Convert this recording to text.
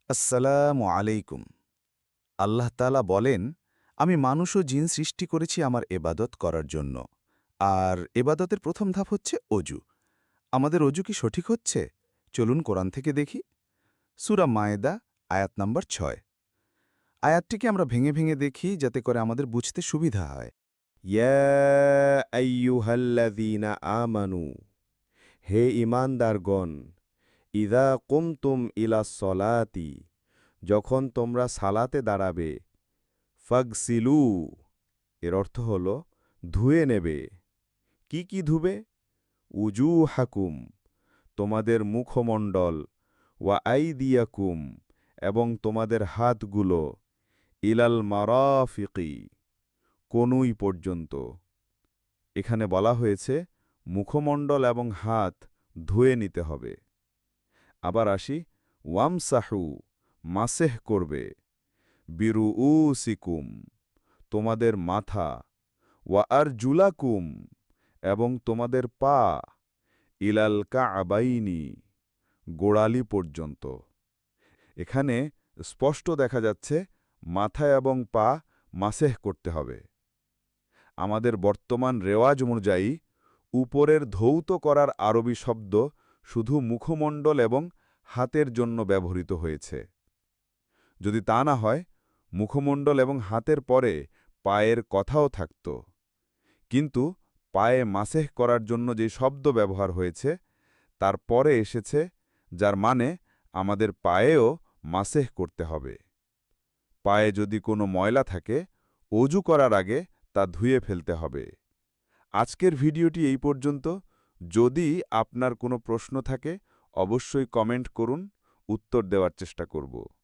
আসসালামু আলাইকুম। আল্লাহ তাআলা বলেন, আমি মানুষ ও জিন সৃষ্টি করেছি আমার এবাদত করার জন্য। আর এবাদতের প্রথম ধাপ হচ্ছে অজু। আমাদের অজু কি সঠিক হচ্ছে? চলুন কোরআন থেকে দেখি। সূরা মায়েদা, আয়াত নম্বর ৬। আয়াতটিকে আমরা ভেঙে ভেঙে দেখি যাতে করে আমাদের বুঝতে সুবিধা হয়। ইয়া আইয়ুহাল্লাযীনা আমানু, হে ঈমানদারগণ, ইযা কুমতুম ইলাস সলাতি, যখন তোমরা সালাতে দাঁড়াবে, ফাগসিলু, এর অর্থ হল ধুয়ে নেবে। কি কি ধুবে? উজুহাকুম, তোমাদের মুখমণ্ডল, ওয়া আইদিয়াকুম, এবং তোমাদের হাতগুলো, ইলাল মারাফিকি, কনুই পর্যন্ত। এখানে বলা হয়েছে মুখমণ্ডল এবং হাত ধুয়ে নিতে হবে। আবার আসি, ওয়ামসাহু, মাসেহ করবে, বিরুউসিকুম, তোমাদের মাথা, ওয়া আরজুলাকুম, এবং তোমাদের পা, ইলাল কাআবাইনি, গোড়ালি পর্যন্ত। এখানে স্পষ্ট দেখা যাচ্ছে মাথা এবং পা মাসেহ করতে হবে। আমাদের বর্তমান রেওয়াজ অনুযায়ী উপরের ধৌত করার আরবি শব্দ শুধু মুখমণ্ডল এবং হাতের জন্য ব্যবহৃত হয়েছে। যদি তা না হয়, মুখমণ্ডল এবং হাতের পরে পায়ের কথাও থাকত। কিন্তু পায়ে মাসেহ করার জন্য যে শব্দ ব্যবহার হয়েছে তার পরে এসেছে, যার মানে আমাদের পায়েও মাসেহ করতে হবে। পায়ে যদি কোনো ময়লা থাকে, অজু করার আগে তা ধুয়ে ফেলতে হবে। আজকের ভিডিওটি এই পর্যন্ত। যদি আপনার কোনো প্রশ্ন থাকে, অবশ্যই কমেন্ট করুন, উত্তর দেওয়ার চেষ্টা করব।